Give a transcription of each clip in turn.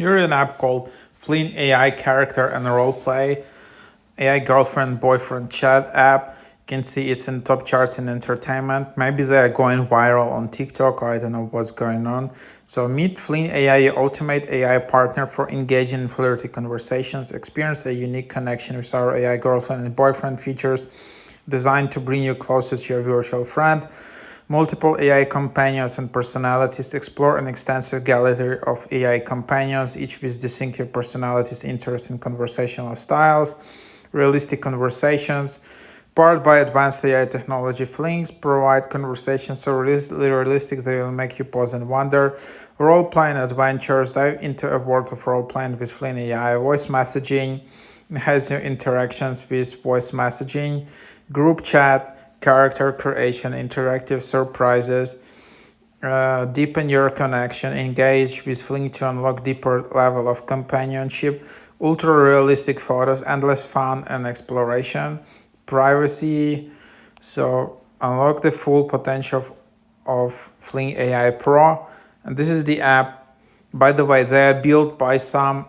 Here is an app called Fling AI character and roleplay AI girlfriend boyfriend chat app. You can see it's in top charts in entertainment. Maybe they are going viral on TikTok, or I don't know what's going on. So meet Fling AI, your ultimate AI partner for engaging in flirty conversations. Experience a unique connection with our AI girlfriend and boyfriend features designed to bring you closer to your virtual friend. Multiple AI companions and personalities. Explore an extensive gallery of AI companions, each with distinctive personalities, interests, and conversational styles. Realistic conversations. Powered by advanced AI technology, Flings provide conversations so realistic they will make you pause and wonder. Role-playing adventures. Dive into a world of role-playing with Fling AI. Voice messaging. Enhance your interactions with voice messaging. Group chat. Character creation. Interactive surprises. Deepen your connection. Engage with Fling to unlock deeper level of companionship. Ultra realistic photos, endless fun and exploration. Privacy. So unlock the full potential of Fling AI Pro. And this is the app. By the way, they are built by some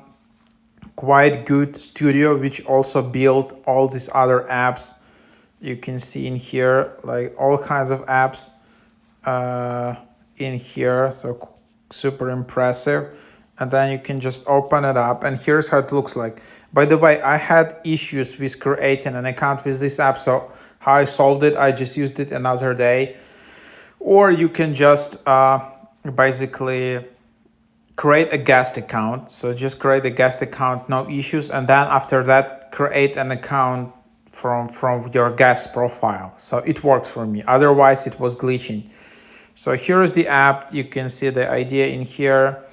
quite good studio, which also built all these other apps. You can see in here, like all kinds of apps in here. So super impressive. And then you can just open it up, and here's how it looks like. By the way, I had issues with creating an account with this app, so how I solved it, I just used it another day. Or you can just basically create a guest account. So just create a guest account, no issues, and then after that create an account from your guest profile. So it works for me, otherwise it was glitching. So here is the app. You can see the idea in here.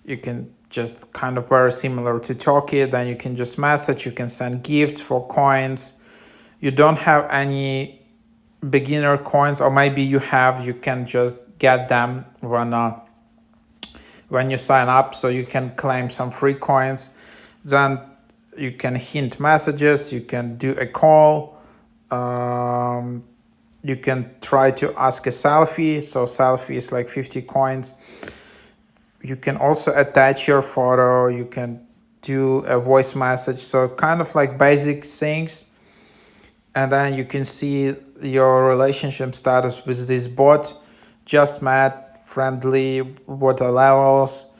You can just kind of very similar to Talkie. Then you can just message. You can send gifts for coins. You don't have any beginner coins, or maybe you have. You can just get them when you sign up. So you can claim some free coins. Then you can hint messages. You can do a call. You can try to ask a selfie. So selfie is like 50 coins. You can also attach your photo. You can do a voice message. So kind of like basic things. And then you can see your relationship status with this bot. Just met, friendly, water levels.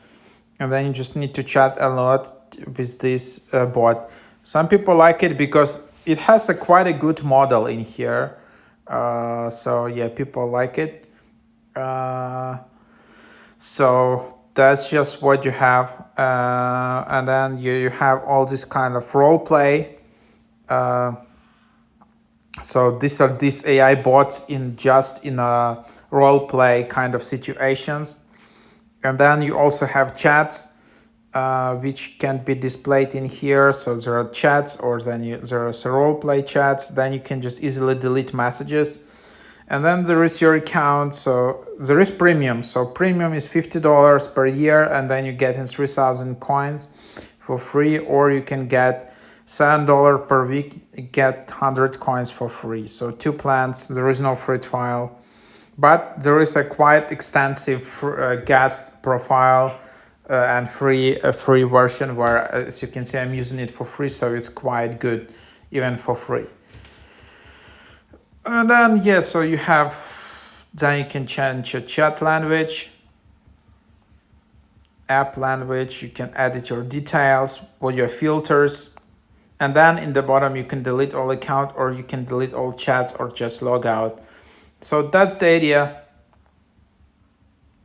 And then you just need to chat a lot with this bot. Some people like it because it has a quite a good model in here. So yeah, people like it. So that's just what you have. And then you have all this kind of role play. So these AI bots in a role play kind of situations. And then you also have chats, which can be displayed in here. So there are chats, or then there's role play chats. Then you can just easily delete messages. And then there is your account. So there is premium. So premium is $50 per year, and then you get in 3,000 coins for free, or you can get $7 per week, get 100 coins for free. So two plans. There is no free trial, but there is a quite extensive guest profile and a free version where, as you can see, I'm using it for free. So it's quite good, even for free. And then, yeah, so you can change your chat language, app language, you can edit your details or your filters. And then in the bottom, you can delete all account, or you can delete all chats, or just log out. So that's the idea.